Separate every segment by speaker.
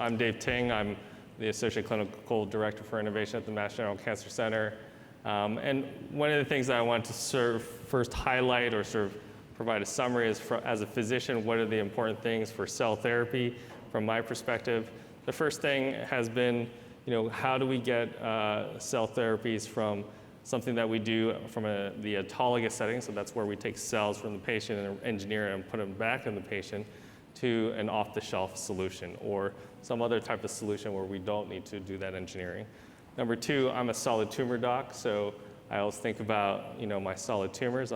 Speaker 1: I'm Dave Ting. I'm the Associate Clinical Director for Innovation at the Mass General Cancer Center. And one of the things that I want to first highlight or provide a summary is, as a physician, what are the important things for cell therapy from my perspective. The first thing has been, how do we get cell therapies from something that we do from the autologous setting, so that's where we take cells from the patient and engineer it and put them back in the patient, to an off-the-shelf solution or some other type of solution where we don't need to do that engineering. Number two, I'm a solid tumor doc, so I always think about my solid tumors.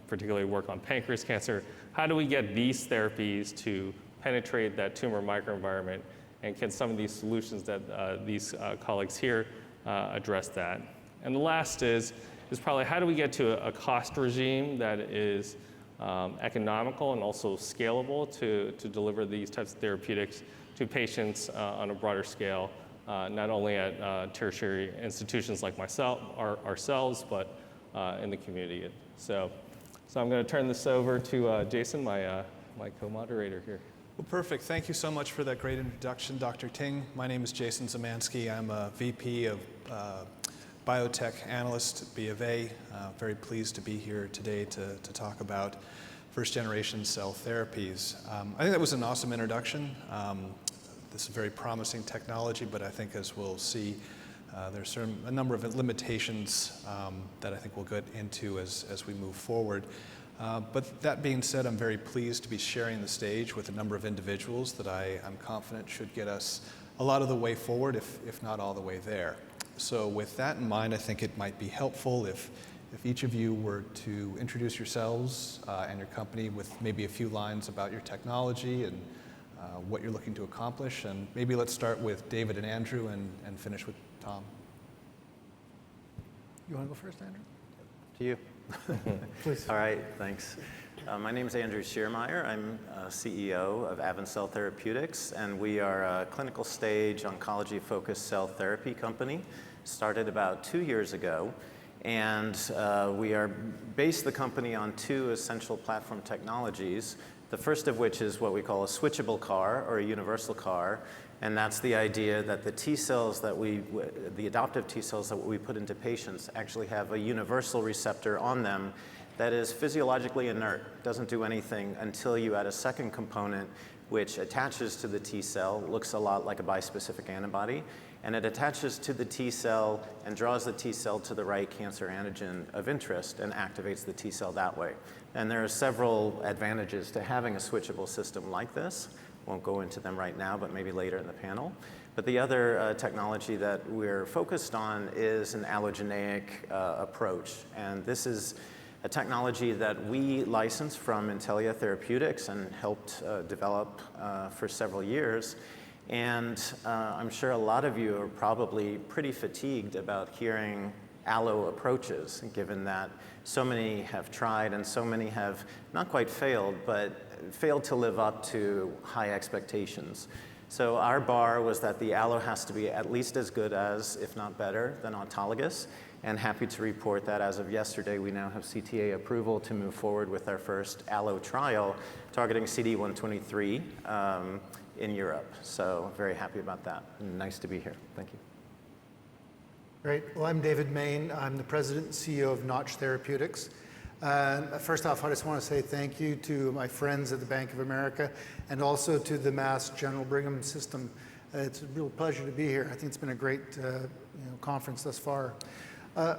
Speaker 1: Particularly work on pancreas cancer. How do we get these therapies to penetrate that tumor microenvironment, and can some of these solutions that these colleagues here address that? And the last is probably how do we get to a cost regime that is economical and also scalable to deliver these types of therapeutics to patients on a broader scale, not only at tertiary institutions like ourselves, but in the community. So I'm going to turn this over to Jason, my co-moderator here.
Speaker 2: Well, perfect. Thank you so much for that great introduction, Dr. Ting. My name is Jason Zamanski. I'm a VP of biotech analyst at B of A. Very pleased to be here today to talk about first-generation cell therapies. I think that was an awesome introduction. This is very promising technology, but I think, as we'll see, there's a number of limitations that I think we'll get into as we move forward. But that being said, I'm very pleased to be sharing the stage with a number of individuals that I'm confident should get us a lot of the way forward, if not all the way there. So with that in mind, I think it might be helpful if each of you were to introduce yourselves and your company with maybe a few lines about your technology and what you're looking to accomplish. And maybe let's start with David and Andrew and finish with Tom.
Speaker 3: You want to go first, Andrew?
Speaker 4: To you.
Speaker 3: Please.
Speaker 4: All right, thanks. My name is Andrew Shearmeyer. I'm CEO of Cell Therapeutics, and we are a clinical stage oncology-focused cell therapy company. Started about 2 years ago, and we are based the company on two essential platform technologies. The first of which is what we call a switchable CAR, or a universal CAR, and that's the idea that the T cells the adoptive T cells that we put into patients actually have a universal receptor on them that is physiologically inert, doesn't do anything until you add a second component which attaches to the T cell, looks a lot like a bispecific antibody, and it attaches to the T cell and draws the T cell to the right cancer antigen of interest and activates the T cell that way. And there are several advantages to having a switchable system like this. Won't go into them right now, but maybe later in the panel. But the other technology that we're focused on is an allergenic approach. And this is a technology that we licensed from Intellia Therapeutics and helped develop for several years. And I'm sure a lot of you are probably pretty fatigued about hearing allo approaches, given that so many have tried and so many have not quite failed, but failed to live up to high expectations. So our bar was that the allo has to be at least as good as, if not better, than autologous. And happy to report that as of yesterday, we now have CTA approval to move forward with our first allo trial targeting CD123 in Europe. So very happy about that. Nice to be here. Thank you.
Speaker 3: Great. Well, I'm David Maine. I'm the president and CEO of Notch Therapeutics. First off, I just want to say thank you to my friends at the Bank of America and also to the Mass General Brigham system. It's a real pleasure to be here. I think it's been a great conference thus far. To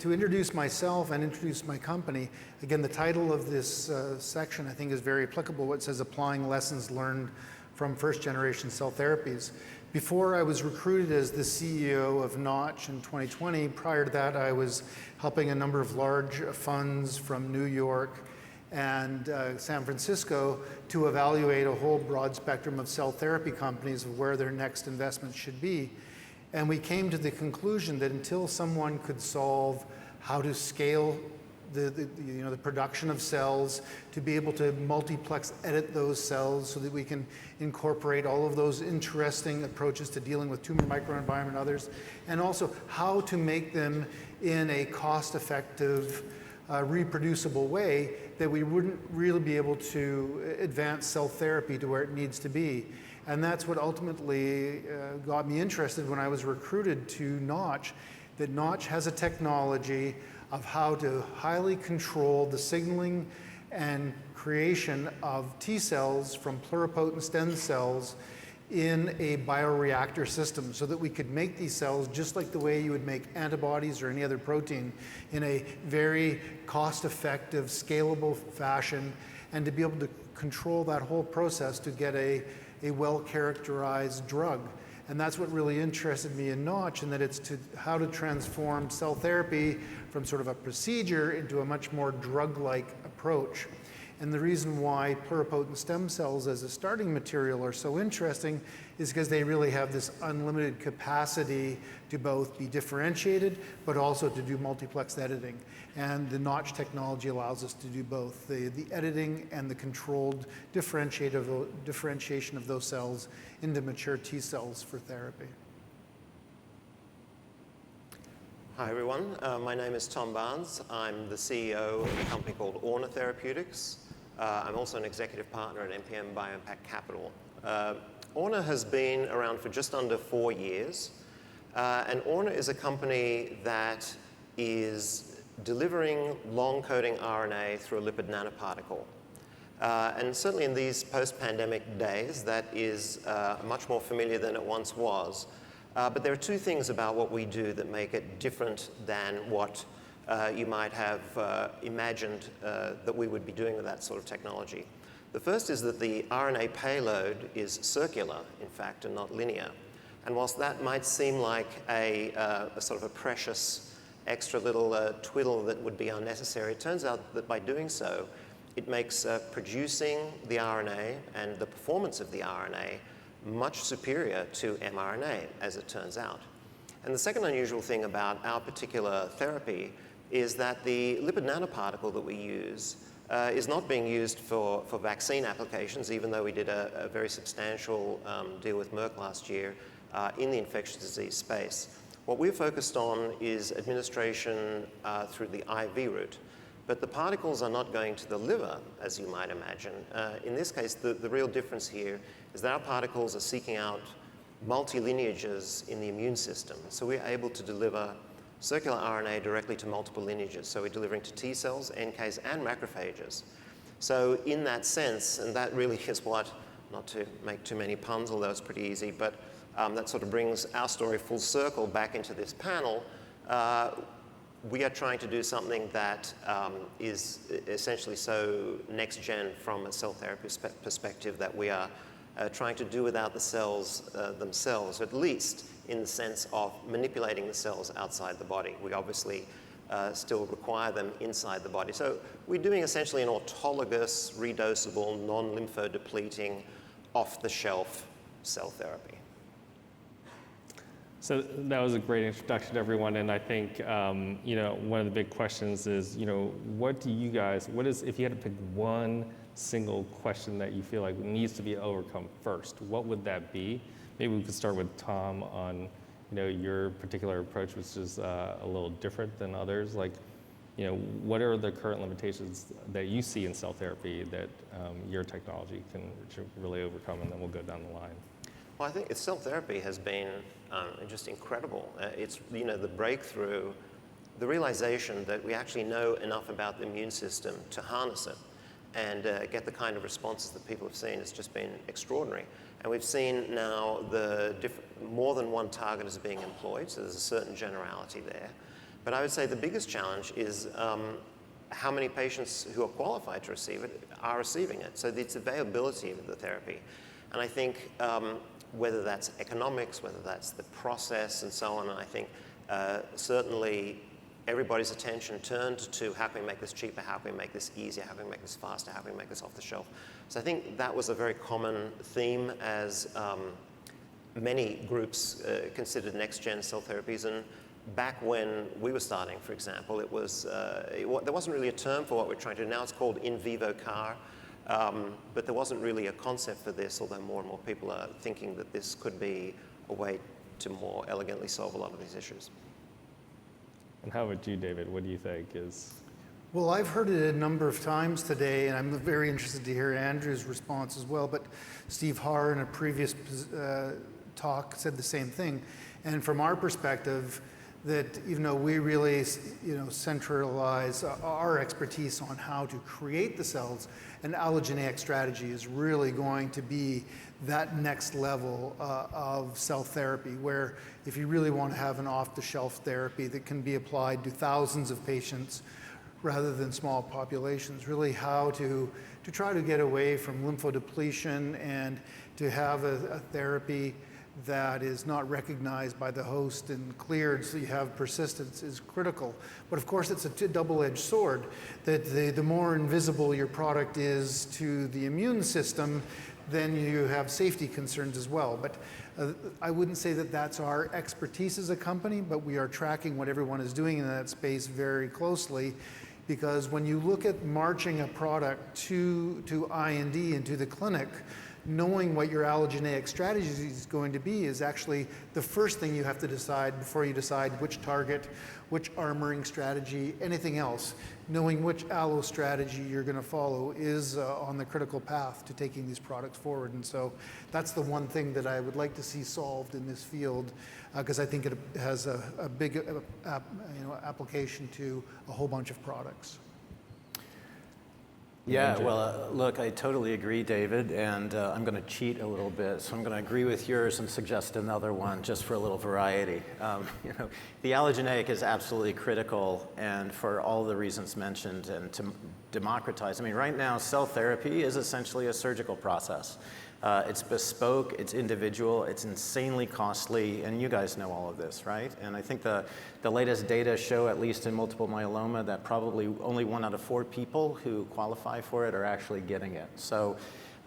Speaker 3: introduce myself and introduce my company, again, the title of this section I think is very applicable. It says applying lessons learned from first-generation cell therapies. Before I was recruited as the CEO of Notch in 2020, prior to that I was helping a number of large funds from New York and San Francisco to evaluate a whole broad spectrum of cell therapy companies of where their next investments should be. And we came to the conclusion that until someone could solve how to scale the production of cells, to be able to multiplex edit those cells so that we can incorporate all of those interesting approaches to dealing with tumor microenvironment and others, and also how to make them in a cost-effective, reproducible way, that we wouldn't really be able to advance cell therapy to where it needs to be. And that's what ultimately got me interested when I was recruited to Notch, that Notch has a technology of how to highly control the signaling and creation of T cells from pluripotent stem cells in a bioreactor system, so that we could make these cells just like the way you would make antibodies or any other protein in a very cost-effective, scalable fashion, and to be able to control that whole process to get a well-characterized drug. And that's what really interested me in Notch, and that it's how to transform cell therapy from sort of a procedure into a much more drug-like approach. And the reason why pluripotent stem cells as a starting material are so interesting is because they really have this unlimited capacity to both be differentiated, but also to do multiplex editing. And the Notch technology allows us to do both, the editing and the controlled differentiation of those cells into mature T cells for therapy.
Speaker 5: Hi everyone, my name is Tom Barnes. I'm the CEO of a company called Orna Therapeutics. I'm also an executive partner at MPM Bioimpact Capital. Orna has been around for just under 4 years, and Orna is a company that is delivering long-coding RNA through a lipid nanoparticle. And certainly in these post-pandemic days, that is much more familiar than it once was. But there are two things about what we do that make it different than what you might have imagined that we would be doing with that sort of technology. The first is that the RNA payload is circular, in fact, and not linear. And whilst that might seem like a sort of a precious extra little twiddle that would be unnecessary, it turns out that by doing so, it makes producing the RNA and the performance of the RNA much superior to mRNA, as it turns out. And the second unusual thing about our particular therapy is that the lipid nanoparticle that we use is not being used for vaccine applications, even though we did a very substantial deal with Merck last year in the infectious disease space. What we're focused on is administration through the IV route. But the particles are not going to the liver, as you might imagine. In this case, the real difference here is that our particles are seeking out multi-lineages in the immune system. So we're able to deliver circular RNA directly to multiple lineages. So we're delivering to T cells, NKs, and macrophages. So in that sense, and that really is what, not to make too many puns, although it's pretty easy, but that sort of brings our story full circle back into this panel. We are trying to do something that is essentially so next-gen from a cell therapy perspective that we are trying to do without the cells themselves, at least in the sense of manipulating the cells outside the body. We obviously still require them inside the body. So we're doing essentially an autologous, redosable, non-lymphodepleting, off-the-shelf cell therapy.
Speaker 1: So that was a great introduction to everyone, and I think one of the big questions is, what is, if you had to pick one single question that you feel like needs to be overcome first, what would that be? Maybe we could start with Tom on, your particular approach, which is a little different than others. Like, what are the current limitations that you see in cell therapy that your technology can really overcome, and then we'll go down the line.
Speaker 5: Well, I think cell therapy has been just incredible. It's, the breakthrough, the realization that we actually know enough about the immune system to harness it and get the kind of responses that people have seen has just been extraordinary. And we've seen now more than one target is being employed, so there's a certain generality there. But I would say the biggest challenge is how many patients who are qualified to receive it are receiving it. So it's availability of the therapy. And I think whether that's economics, whether that's the process and so on, and I think certainly everybody's attention turned to how can we make this cheaper, how can we make this easier, how can we make this faster, how can we make this off the shelf. So I think that was a very common theme as many groups considered next-gen cell therapies. And back when we were starting, for example, it was, there wasn't really a term for what we're trying to do. Now it's called in vivo CAR. But there wasn't really a concept for this, although more and more people are thinking that this could be a way to more elegantly solve a lot of these issues.
Speaker 1: And how about you, David? What do you think is?
Speaker 3: Well, I've heard it a number of times today, and I'm very interested to hear Andrew's response as well, but Steve Haar in a previous talk said the same thing. And from our perspective, that even though we really centralize our expertise on how to create the cells, an allogeneic strategy is really going to be that next level of cell therapy, where if you really want to have an off-the-shelf therapy that can be applied to thousands of patients rather than small populations, really how to try to get away from lymphodepletion and to have a therapy that is not recognized by the host and cleared so you have persistence is critical. But of course it's a double-edged sword, that the more invisible your product is to the immune system, then you have safety concerns as well. But I wouldn't say that that's our expertise as a company, but we are tracking what everyone is doing in that space very closely, because when you look at marching a product to IND and to the clinic, knowing what your allogeneic strategy is going to be is actually the first thing you have to decide before you decide which target, which armoring strategy, anything else. Knowing which allo strategy you're going to follow is on the critical path to taking these products forward. And so that's the one thing that I would like to see solved in this field, because I think it has a big application to a whole bunch of products.
Speaker 4: Yeah, well, look, I totally agree, David, and I'm going to cheat a little bit. So I'm going to agree with yours and suggest another one just for a little variety. The allogeneic is absolutely critical, and for all the reasons mentioned, and to democratize. I mean, right now, cell therapy is essentially a surgical process. It's bespoke, it's individual, it's insanely costly, and you guys know all of this, right? And I think the latest data show, at least in multiple myeloma, that probably only 1 out of 4 people who qualify for it are actually getting it. So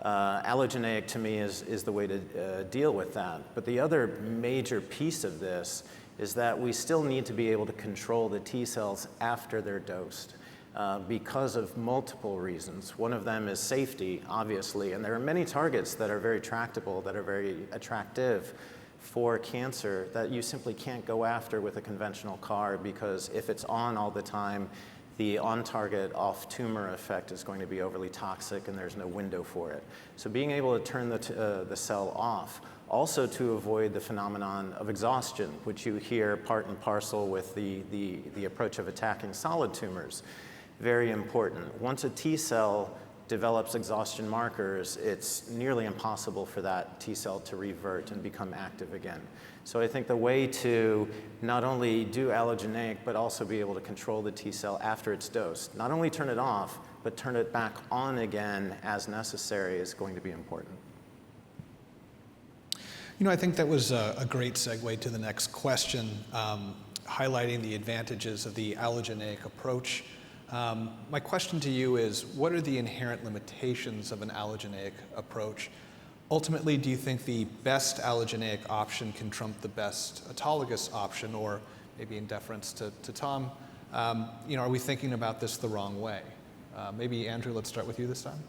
Speaker 4: allogeneic to me is the way to deal with that. But the other major piece of this is that we still need to be able to control the T cells after they're dosed. Because of multiple reasons. One of them is safety, obviously, and there are many targets that are very tractable, that are very attractive for cancer that you simply can't go after with a conventional CAR, because if it's on all the time, the on-target off-tumor effect is going to be overly toxic and there's no window for it. So being able to turn the cell off, also to avoid the phenomenon of exhaustion, which you hear part and parcel with the approach of attacking solid tumors. Very important. Once a T cell develops exhaustion markers, it's nearly impossible for that T cell to revert and become active again. So I think the way to not only do allogeneic, but also be able to control the T cell after it's dosed, not only turn it off, but turn it back on again as necessary, is going to be important.
Speaker 2: I think that was a great segue to the next question, highlighting the advantages of the allogeneic approach. My question to you is, what are the inherent limitations of an allogeneic approach? Ultimately, do you think the best allogeneic option can trump the best autologous option, or maybe in deference to Tom, are we thinking about this the wrong way? Maybe Andrew, let's start with you this time.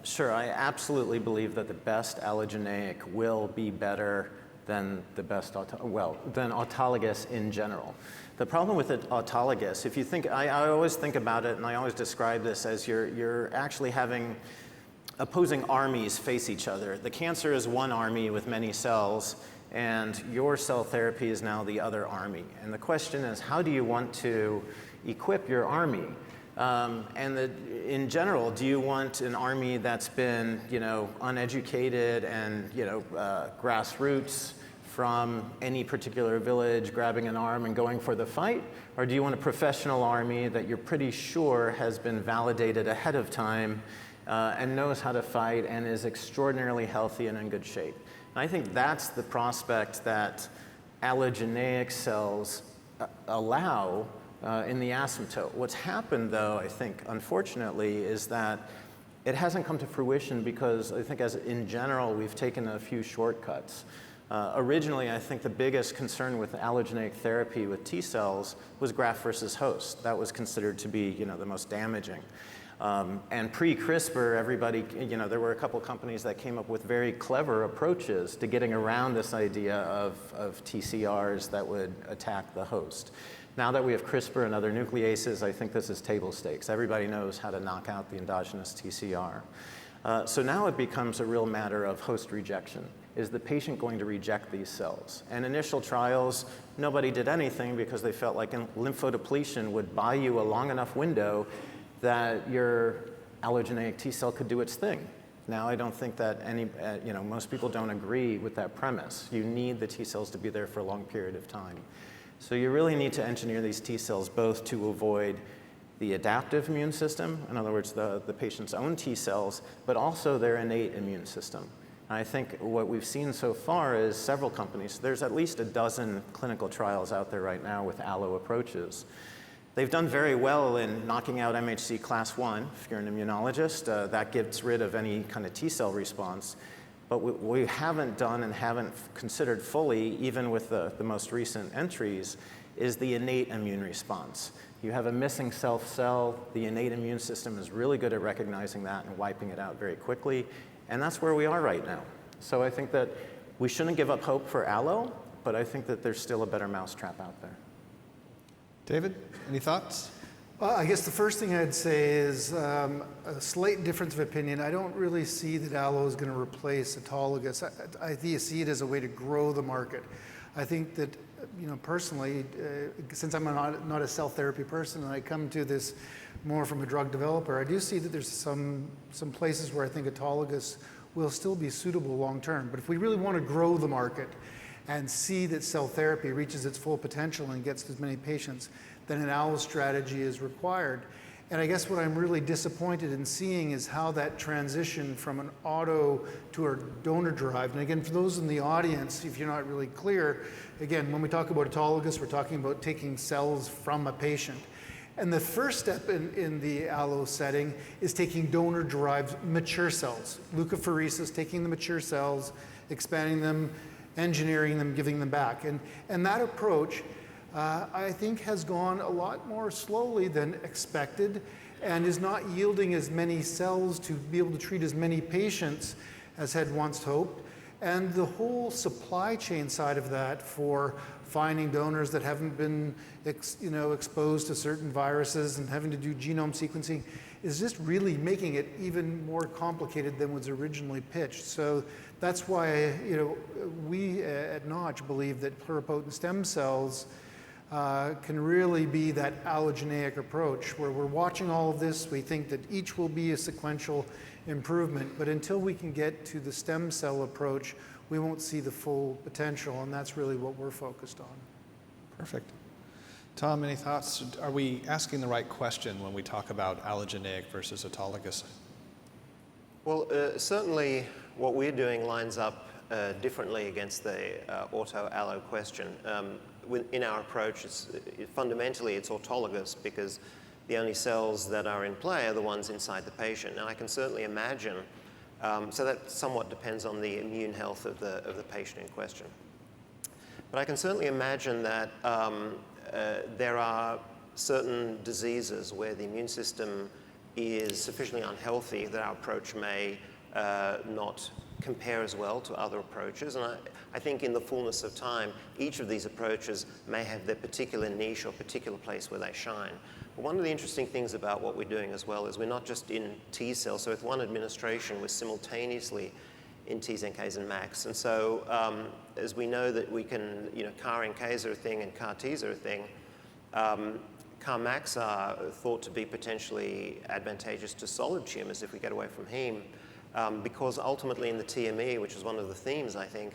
Speaker 4: Sure, I absolutely believe that the best allogeneic will be better than the best than autologous in general. The problem with autologous, if you think, I always think about it, and I always describe this as you're actually having opposing armies face each other. The cancer is one army with many cells, and your cell therapy is now the other army. And the question is, how do you want to equip your army? In general, do you want an army that's been, uneducated and, grassroots from any particular village, grabbing an arm and going for the fight? Or do you want a professional army that you're pretty sure has been validated ahead of time and knows how to fight and is extraordinarily healthy and in good shape? And I think that's the prospect that allogeneic cells allow in the asymptote. What's happened, though, I think, unfortunately, is that it hasn't come to fruition because I think, as in general, we've taken a few shortcuts. Originally, I think the biggest concern with allogeneic therapy with T cells was graft versus host. That was considered to be, the most damaging. And pre-CRISPR, everybody, there were a couple companies that came up with very clever approaches to getting around this idea of TCRs that would attack the host. Now that we have CRISPR and other nucleases, I think this is table stakes. Everybody knows how to knock out the endogenous TCR. So now it becomes a real matter of host rejection. Is the patient going to reject these cells? And initial trials, nobody did anything because they felt like lymphodepletion would buy you a long enough window that your allergenic T cell could do its thing. Now I don't think that most people don't agree with that premise. You need the T cells to be there for a long period of time. So you really need to engineer these T cells both to avoid the adaptive immune system, in other words, the patient's own T cells, but also their innate immune system. And I think what we've seen so far is several companies, there's at least a dozen clinical trials out there right now with allo approaches. They've done very well in knocking out MHC class 1, if you're an immunologist. That gets rid of any kind of T cell response. But what we haven't done and haven't considered fully, even with the most recent entries, is the innate immune response. You have a missing self cell, the innate immune system is really good at recognizing that and wiping it out very quickly, and that's where we are right now. So I think that we shouldn't give up hope for allo, but I think that there's still a better mousetrap out there.
Speaker 2: David, any thoughts?
Speaker 3: Well, I guess the first thing I'd say is a slight difference of opinion. I don't really see that allo is going to replace autologous. I see it as a way to grow the market. I think that, personally, since I'm not a cell therapy person and I come to this more from a drug developer, I do see that there's some places where I think autologous will still be suitable long term. But if we really want to grow the market and see that cell therapy reaches its full potential and gets to as many patients, then an allo strategy is required. And I guess what I'm really disappointed in seeing is how that transition from an auto to a donor-derived, and again, for those in the audience, if you're not really clear, again, when we talk about autologous, we're talking about taking cells from a patient. And the first step in the allo setting is taking donor-derived mature cells, leukapheresis, taking the mature cells, expanding them, engineering them, giving them back. And that approach, I think, has gone a lot more slowly than expected and is not yielding as many cells to be able to treat as many patients as had once hoped. And the whole supply chain side of that for finding donors that haven't been exposed to certain viruses and having to do genome sequencing is just really making it even more complicated than was originally pitched. So that's why we at Notch believe that pluripotent stem cells can really be that allogeneic approach where we're watching all of this. We think that each will be a sequential improvement, but until we can get to the stem cell approach, we won't see the full potential, and that's really what we're focused on.
Speaker 2: Perfect. Tom, any thoughts? Are we asking the right question when we talk about allogeneic versus autologous?
Speaker 5: Well, certainly what we're doing lines up differently against the auto-allo question. In our approach, fundamentally it's autologous because the only cells that are in play are the ones inside the patient. And I can certainly imagine, so that somewhat depends on the immune health of the patient in question. But I can certainly imagine that there are certain diseases where the immune system is sufficiently unhealthy that our approach may not compare as well to other approaches. And I think in the fullness of time, each of these approaches may have their particular niche or particular place where they shine. But one of the interesting things about what we're doing as well is we're not just in T cells. So with one administration, we're simultaneously in Ts, NKs, and MACs. And so as we know that we can, CAR NKs are a thing and CAR Ts are a thing, CAR MACs are thought to be potentially advantageous to solid tumors if we get away from heme. Because ultimately in the TME, which is one of the themes, I think,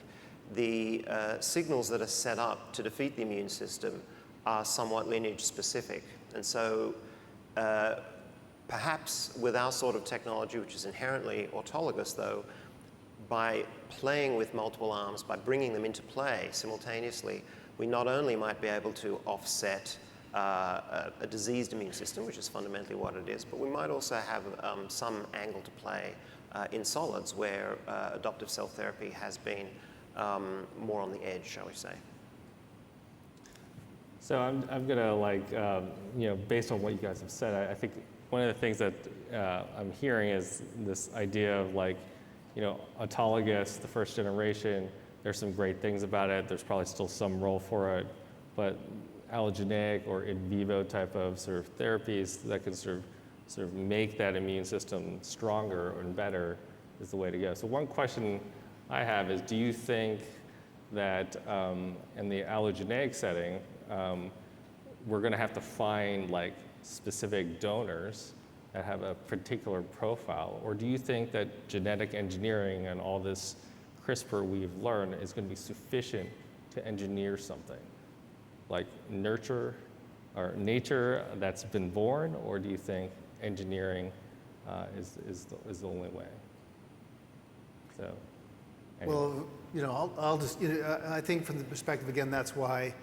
Speaker 5: the signals that are set up to defeat the immune system are somewhat lineage specific. And so perhaps with our sort of technology, which is inherently autologous though, by playing with multiple arms, by bringing them into play simultaneously, we not only might be able to offset a diseased immune system, which is fundamentally what it is, but we might also have some angle to play in solids where adoptive cell therapy has been more on the edge, shall we say.
Speaker 1: So I'm gonna based on what you guys have said, I think one of the things that I'm hearing is this idea of autologous, the first generation. There's some great things about it. There's probably still some role for it, but allergenic or in vivo type of sort of therapies that can sort of make that immune system stronger and better is the way to go. So one question I have is, do you think that in the allergenic setting, we're going to have to find like specific donors that have a particular profile? Or do you think that genetic engineering and all this CRISPR we've learned is going to be sufficient to engineer something? Like nurture or nature that's been born, or do you think engineering is the only way? So, anyway.
Speaker 3: Well, I'll just, I think from the perspective, again, that's why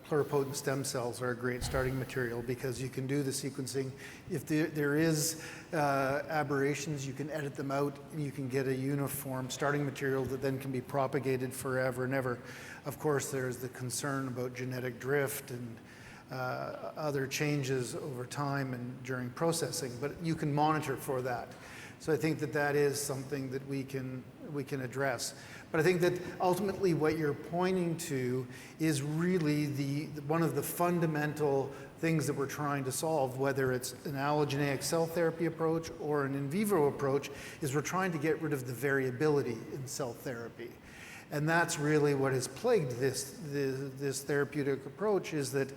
Speaker 3: pluripotent stem cells are a great starting material, because you can do the sequencing. If there is aberrations, you can edit them out and you can get a uniform starting material that then can be propagated forever and ever. Of course, there's the concern about genetic drift and other changes over time and during processing, but you can monitor for that. So I think that is something that we can address. But I think that ultimately what you're pointing to is really one of the fundamental things that we're trying to solve, whether it's an allogeneic cell therapy approach or an in vivo approach, is we're trying to get rid of the variability in cell therapy. And that's really what has plagued this therapeutic approach, is that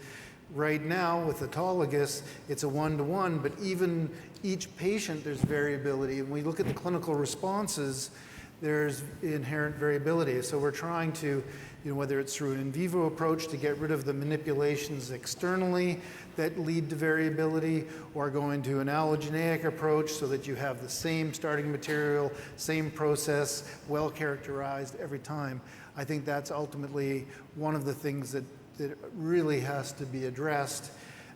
Speaker 3: right now with autologous, it's a one-to-one, but even each patient, there's variability. And we look at the clinical responses, there's inherent variability. So we're trying to, whether it's through an in vivo approach to get rid of the manipulations externally that lead to variability, or going to an allogeneic approach so that you have the same starting material, same process, well characterized every time. I think that's ultimately one of the things that really has to be addressed,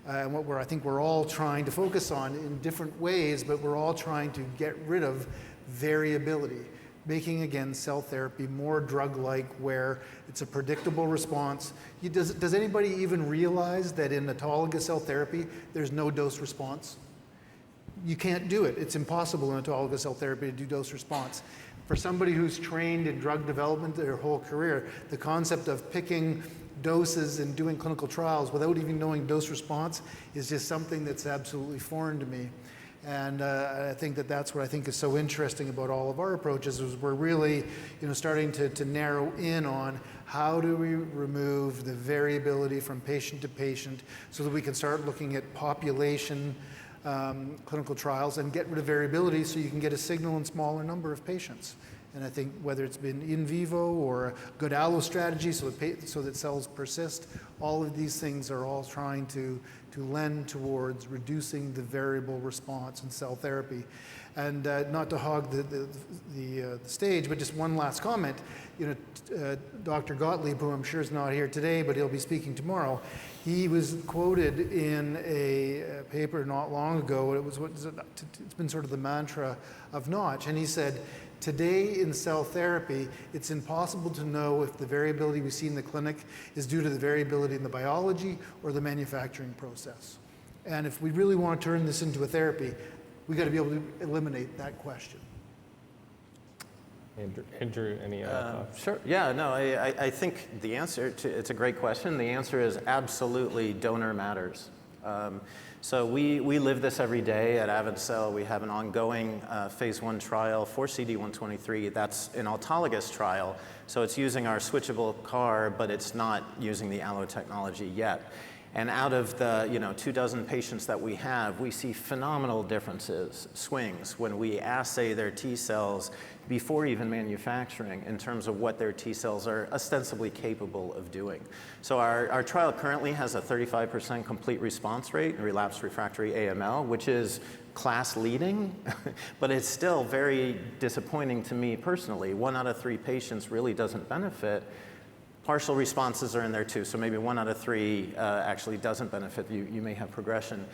Speaker 3: and what I think we're all trying to focus on in different ways, but we're all trying to get rid of variability, making, again, cell therapy more drug-like, where it's a predictable response. Does anybody even realize that in autologous cell therapy, there's no dose response? You can't do it. It's impossible in autologous cell therapy to do dose response. For somebody who's trained in drug development their whole career, the concept of picking doses and doing clinical trials without even knowing dose response is just something that's absolutely foreign to me. And I think that's what I think is so interesting about all of our approaches, is we're really starting to narrow in on how do we remove the variability from patient to patient so that we can start looking at population clinical trials and get rid of variability so you can get a signal in smaller number of patients. And I think whether it's been in vivo or a good allo strategy so that cells persist, all of these things are all trying to lend towards reducing the variable response in cell therapy. And not to hog the stage, but just one last comment. Dr. Gottlieb, who I'm sure is not here today, but he'll be speaking tomorrow, he was quoted in a paper not long ago. It's been sort of the mantra of Notch, and he said, today in cell therapy, it's impossible to know if the variability we see in the clinic is due to the variability in the biology or the manufacturing process. And if we really want to turn this into a therapy, we got to be able to eliminate that question.
Speaker 1: Andrew, any other thoughts?
Speaker 4: Sure. Yeah, no, I think the answer it's a great question. The answer is absolutely donor matters. So we live this every day at AvidCell. We have an ongoing phase 1 trial for CD123. That's an autologous trial. So it's using our switchable CAR, but it's not using the allo technology yet. And out of the 24 patients that we have, we see phenomenal differences, swings, when we assay their T cells before even manufacturing in terms of what their T cells are ostensibly capable of doing. So our trial currently has a 35% complete response rate in relapsed refractory AML, which is class leading, but it's still very disappointing to me personally. 1 out of 3 patients really doesn't benefit. Partial responses are in there too, so maybe 1 out of 3 actually doesn't benefit. You may have progression.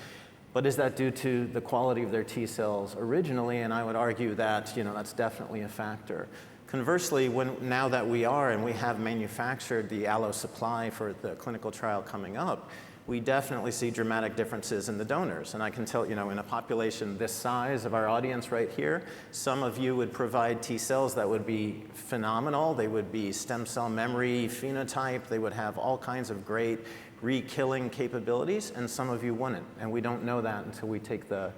Speaker 4: But is that due to the quality of their T cells originally? And I would argue that that's definitely a factor. Conversely, now that we have manufactured the allo supply for the clinical trial coming up, we definitely see dramatic differences in the donors. And I can tell, in a population this size of our audience right here, some of you would provide T cells that would be phenomenal. They would be stem cell memory phenotype. They would have all kinds of great re-killing capabilities, and some of you wouldn't. And we don't know that until we take the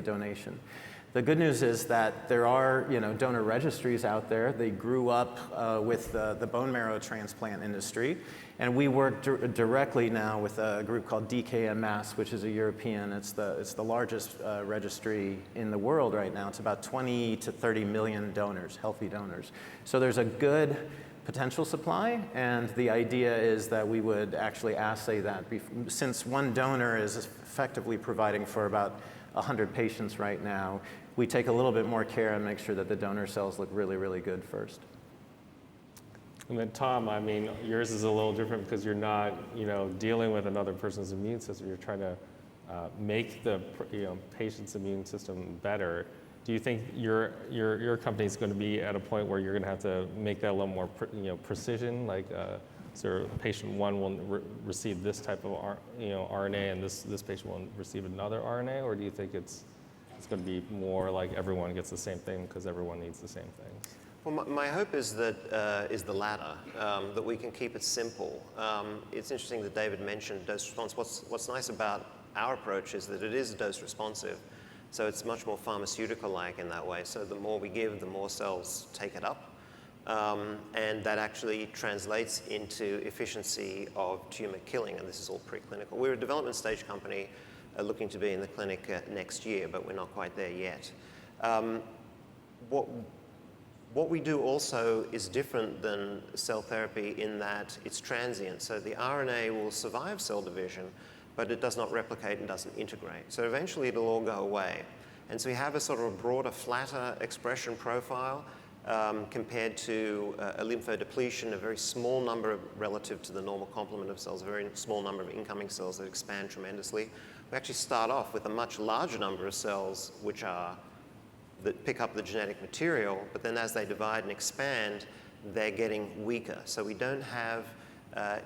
Speaker 4: donation. The good news is that there are donor registries out there. They grew up with the bone marrow transplant industry. And we work directly now with a group called DKMS, which is a European. It's the largest registry in the world right now. It's about 20 to 30 million donors, healthy donors. So there's a good potential supply, and the idea is that we would actually assay that. Since one donor is effectively providing for about 100 patients right now, we take a little bit more care and make sure that the donor cells look really, really good first.
Speaker 1: And then Tom, I mean, yours is a little different because you're not, dealing with another person's immune system. You're trying to make the patient's immune system better. Do you think your company is going to be at a point where you're going to have to make that a little more precision, like so patient one will receive this type of RNA and this patient will receive another RNA, or do you think it's going to be more like everyone gets the same thing because everyone needs the same things?
Speaker 5: Well, my hope is that is the latter, that we can keep it simple. It's interesting that David mentioned dose response. What's nice about our approach is that it is dose responsive, so it's much more pharmaceutical-like in that way. So the more we give, the more cells take it up, and that actually translates into efficiency of tumor killing, and this is all preclinical. We're a development stage company looking to be in the clinic next year, but we're not quite there yet. What we do also is different than cell therapy in that it's transient. So the RNA will survive cell division, but it does not replicate and doesn't integrate. So eventually it'll all go away. And so we have a sort of a broader, flatter expression profile compared to a lymphodepletion, a very small number relative to the normal complement of cells, a very small number of incoming cells that expand tremendously. We actually start off with a much larger number of cells that pick up the genetic material, but then as they divide and expand, they're getting weaker. So we don't have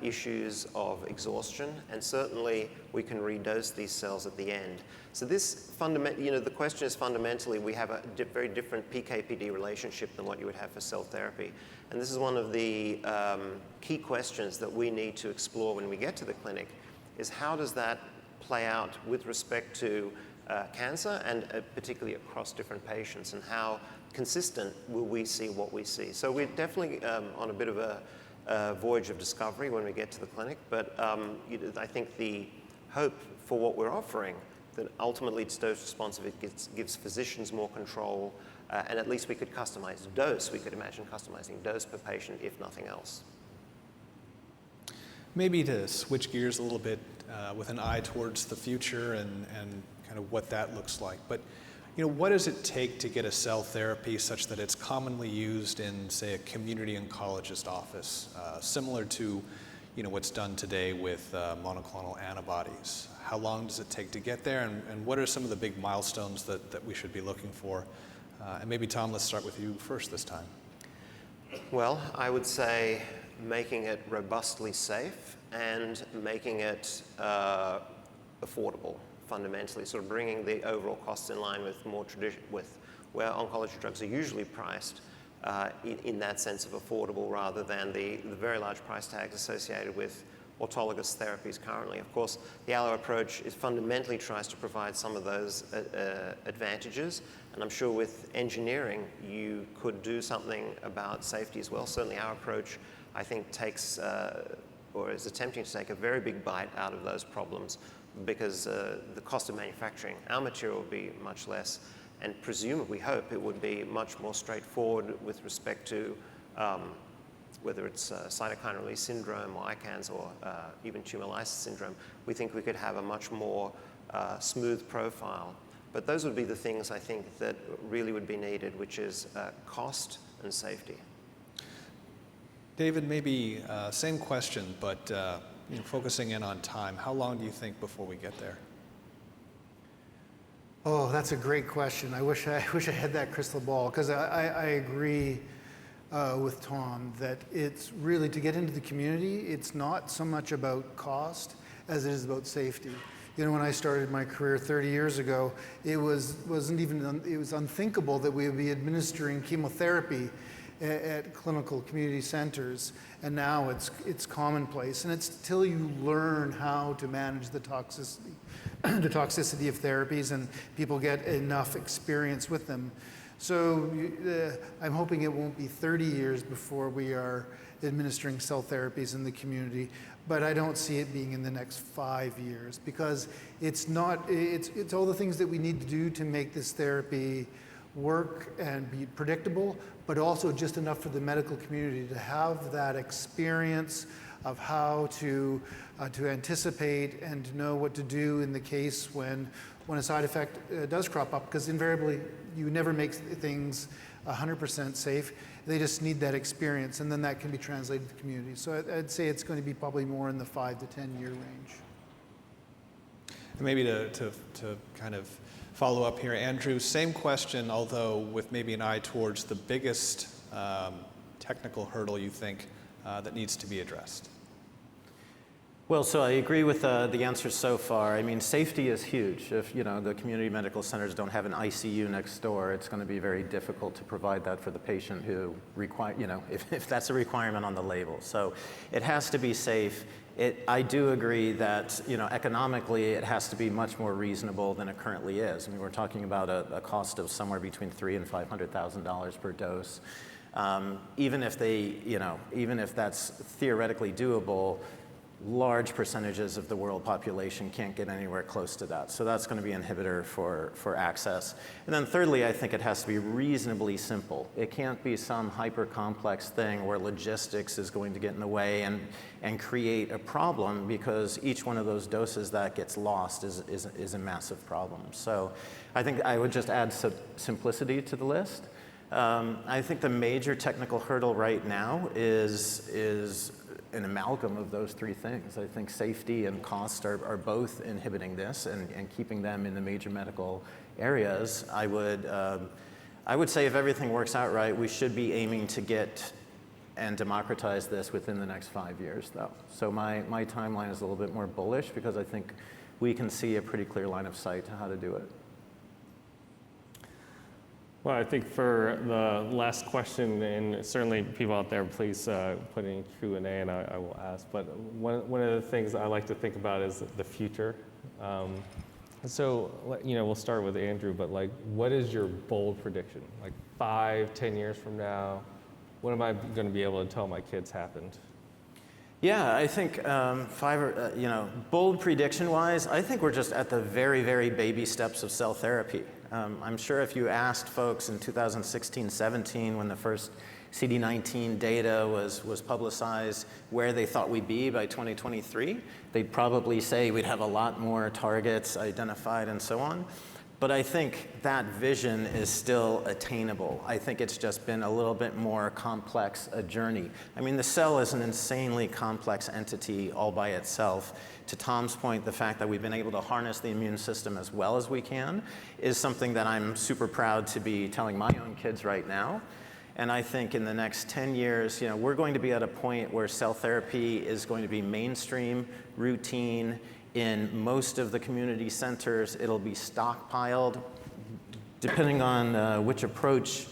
Speaker 5: issues of exhaustion, and certainly we can redose these cells at the end. So this the question is fundamentally we have a very different PK/PD relationship than what you would have for cell therapy. And this is one of the key questions that we need to explore when we get to the clinic, is how does that play out with respect to cancer, and particularly across different patients, and how consistent will we see what we see. So we're definitely on a bit of a voyage of discovery when we get to the clinic, but I think the hope for what we're offering, that ultimately it's dose responsive, it gives physicians more control, and at least we could customize dose. We could imagine customizing dose per patient, if nothing else.
Speaker 2: Maybe to switch gears a little bit with an eye towards the future and kind of what that looks like. But what does it take to get a cell therapy such that it's commonly used in, say, a community oncologist office, similar to what's done today with monoclonal antibodies? How long does it take to get there, and what are some of the big milestones that we should be looking for? And maybe, Tom, let's start with you first this time.
Speaker 5: Well, I would say making it robustly safe and making it affordable, fundamentally, sort of bringing the overall costs in line with more with where oncology drugs are usually priced in that sense of affordable, rather than the very large price tags associated with autologous therapies currently. Of course, the allo approach fundamentally tries to provide some of those advantages, and I'm sure with engineering you could do something about safety as well. Certainly our approach, I think, takes or is attempting to take a very big bite out of those problems, because the cost of manufacturing our material will be much less, and presumably, we hope it would be much more straightforward with respect to whether it's cytokine release syndrome or ICANS or even tumor lysis syndrome. We think we could have a much more smooth profile. But those would be the things I think that really would be needed, which is cost and safety.
Speaker 2: David, maybe same question, but focusing in on time. How long do you think before we get there?
Speaker 3: Oh, that's a great question. I wish I had that crystal ball, because I agree with Tom that it's really, to get into the community, it's not so much about cost as it is about safety. You know, when I started my career 30 years ago, it was unthinkable that we would be administering chemotherapy at clinical community centers, and now it's commonplace. And it's till you learn how to manage the toxicity, the toxicity of therapies, and people get enough experience with them. So I'm hoping it won't be 30 years before we are administering cell therapies in the community, but I don't see it being in the next 5 years, because it's all the things that we need to do to make this therapy work and be predictable, but also just enough for the medical community to have that experience of how to anticipate and to know what to do in the case when a side effect does crop up, because invariably you never make things 100% safe. They just need that experience, and then that can be translated to the community. So I'd say it's going to be probably more in the 5 to 10 year range.
Speaker 2: And maybe to kind of follow up here, Andrew, same question, although with maybe an eye towards the biggest technical hurdle you think that needs to be addressed.
Speaker 4: Well, so I agree with the answers so far. I mean, safety is huge. If, you know, the community medical centers don't have an ICU next door, it's going to be very difficult to provide that for the patient who require, you know, if that's a requirement on the label. So it has to be safe. I do agree that, you know, economically it has to be much more reasonable than it currently is. I mean, we're talking about a cost of somewhere between $300,000 and $500,000 per dose. Even if even if that's theoretically doable, large percentages of the world population can't get anywhere close to that. So that's going to be an inhibitor for access. And then thirdly, I think it has to be reasonably simple. It can't be some hyper-complex thing where logistics is going to get in the way and create a problem, because each one of those doses that gets lost is a massive problem. So I think I would just add simplicity to the list. I think the major technical hurdle right now is an amalgam of those three things. I think safety and cost are both inhibiting this and keeping them in the major medical areas. I would say if everything works out right, we should be aiming to get and democratize this within the next 5 years, though. So my timeline is a little bit more bullish, because I think we can see a pretty clear line of sight to how to do it.
Speaker 1: Well, I think for the last question, and certainly people out there, please put in Q&A and I will ask, but one of the things I like to think about is the future. So, you know, we'll start with Andrew, but like, what is your bold prediction? Like 5, 10 years from now, what am I going to be able to tell my kids happened?
Speaker 4: Yeah, I think bold prediction-wise, I think we're just at the very, very baby steps of cell therapy. I'm sure if you asked folks in 2016-17, when the first CD19 data was publicized, where they thought we'd be by 2023, they'd probably say we'd have a lot more targets identified and so on. But I think that vision is still attainable. I think it's just been a little bit more complex a journey. I mean, the cell is an insanely complex entity all by itself. To Tom's point, the fact that we've been able to harness the immune system as well as we can is something that I'm super proud to be telling my own kids right now. And I think in the next 10 years, you know, we're going to be at a point where cell therapy is going to be mainstream, routine. In most of the community centers, it'll be stockpiled. Depending on which approach,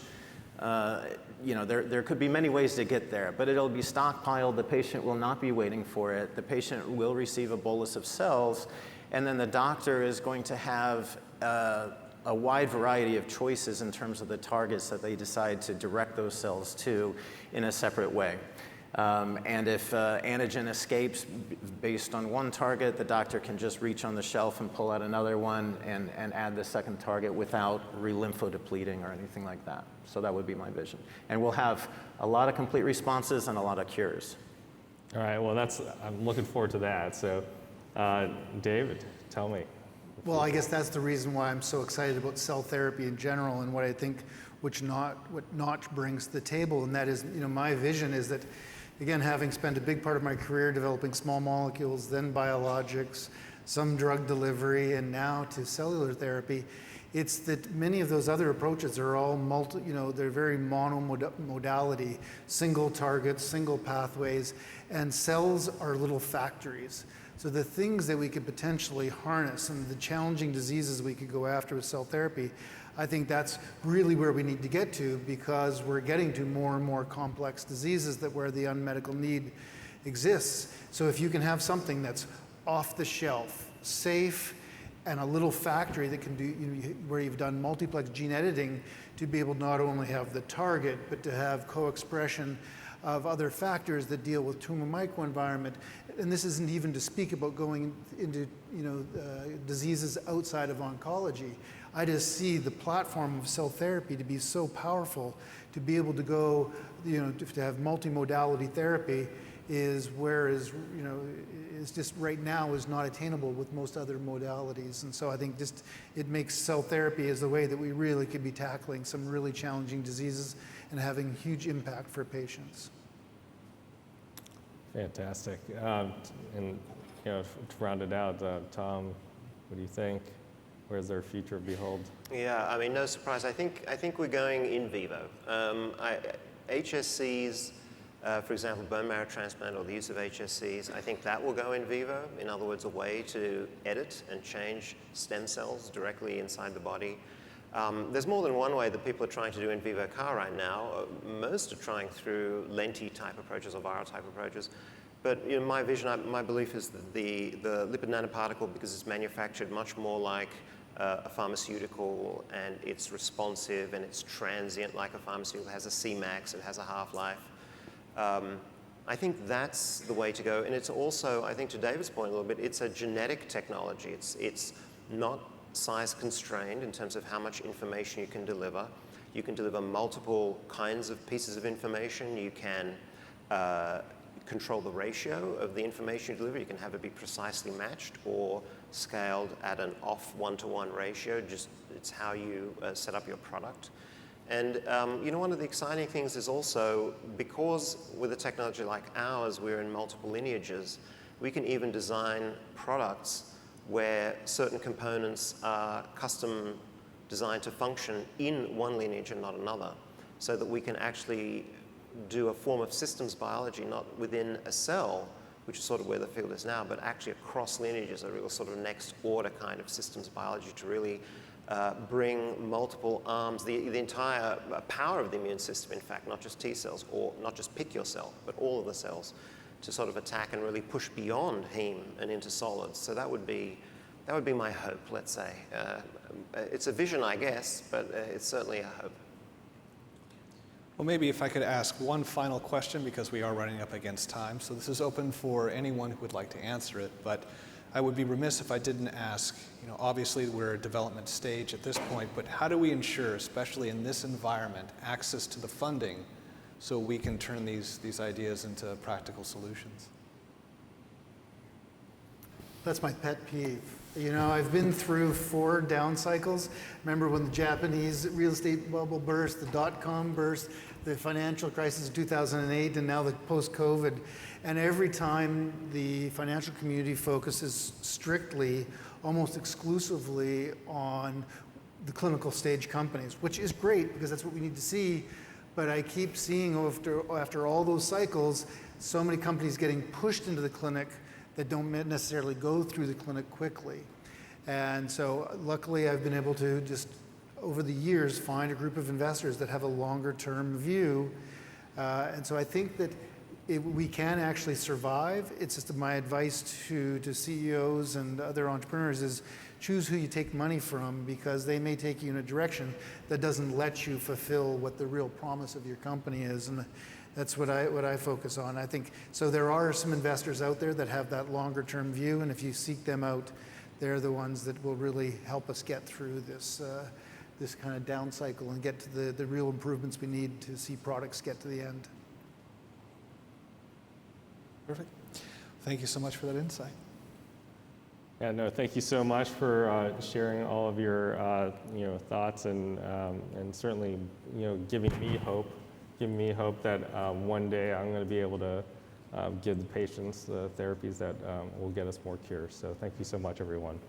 Speaker 4: you know, there could be many ways to get there, but it'll be stockpiled. The patient will not be waiting for it. The patient will receive a bolus of cells, and then the doctor is going to have a wide variety of choices in terms of the targets that they decide to direct those cells to in a separate way. And if antigen escapes based on one target, the doctor can just reach on the shelf and pull out another one and add the second target without lymphodepleting or anything like that. So that would be my vision. And we'll have a lot of complete responses and a lot of cures.
Speaker 1: All right, well, I'm looking forward to that. So, David, tell me.
Speaker 3: Well, I guess that's the reason why I'm so excited about cell therapy in general, and what I think what Notch brings to the table. And that is, you know, my vision is that, again, having spent a big part of my career developing small molecules, then biologics, some drug delivery, and now to cellular therapy, it's that many of those other approaches are all they're very monomodality, single targets, single pathways, and cells are little factories. So the things that we could potentially harness and the challenging diseases we could go after with cell therapy, I think that's really where we need to get to, because we're getting to more and more complex diseases that where the unmet medical need exists. So if you can have something that's off the shelf, safe, and a little factory that can do, where you've done multiplex gene editing to be able to not only have the target, but to have co-expression of other factors that deal with tumor microenvironment. And this isn't even to speak about going into diseases outside of oncology. I just see the platform of cell therapy to be so powerful, to be able to go, to have multimodality therapy is just right now is not attainable with most other modalities. And so I think just it makes cell therapy as the way that we really could be tackling some really challenging diseases and having huge impact for patients.
Speaker 1: Fantastic. And to round it out, Tom, what do you think? Where's our future behold?
Speaker 5: Yeah, I mean, no surprise. I think we're going in vivo. HSCs, for example, bone marrow transplant or the use of HSCs, I think that will go in vivo. In other words, a way to edit and change stem cells directly inside the body. There's more than one way that people are trying to do in vivo CAR right now. Most are trying through lenti-type approaches or viral-type approaches. But my vision, my belief is that the lipid nanoparticle, because it's manufactured much more like a pharmaceutical, and it's responsive and it's transient like a pharmaceutical, it has a Cmax, it has a half-life. I think that's the way to go. And it's also, I think to David's point a little bit, it's a genetic technology. It's not size constrained in terms of how much information you can deliver. You can deliver multiple kinds of pieces of information. You can control the ratio of the information you deliver. You can have it be precisely matched or scaled at an off one-to-one ratio. Just it's how you set up your product. And one of the exciting things is also, because with a technology like ours, we're in multiple lineages, we can even design products where certain components are custom designed to function in one lineage and not another, so that we can actually do a form of systems biology, not within a cell, which is sort of where the field is now, but actually across lineages, a real sort of next order kind of systems biology to really bring multiple arms, the entire power of the immune system, in fact, not just T cells, or not just pick your cell, but all of the cells, to sort of attack and really push beyond heme and into solids. So that would be my hope, let's say. It's a vision, I guess, but it's certainly a hope.
Speaker 2: Well, maybe if I could ask one final question, because we are running up against time. So this is open for anyone who would like to answer it, but I would be remiss if I didn't ask, obviously we're at development stage at this point, but how do we ensure, especially in this environment, access to the funding so we can turn these ideas into practical solutions?
Speaker 3: That's my pet peeve. I've been through 4 down cycles. Remember when the Japanese real estate bubble burst, the dot-com burst, the financial crisis of 2008, and now the post-COVID. And every time the financial community focuses strictly, almost exclusively on the clinical stage companies, which is great because that's what we need to see. But I keep seeing after all those cycles, so many companies getting pushed into the clinic that don't necessarily go through the clinic quickly. And so luckily I've been able to just over the years find a group of investors that have a longer term view. And so I think that we can actually survive. It's just my advice to CEOs and other entrepreneurs is choose who you take money from, because they may take you in a direction that doesn't let you fulfill what the real promise of your company is. And that's what I focus on. I think so. There are some investors out there that have that longer term view, and if you seek them out, they're the ones that will really help us get through this this kind of down cycle and get to the real improvements we need to see products get to the end.
Speaker 2: Perfect. Thank you so much for that insight.
Speaker 1: Yeah, no, thank you so much for sharing all of your thoughts and certainly giving me hope that one day I'm going to be able to give the patients the therapies that will get us more cures. So thank you so much, everyone.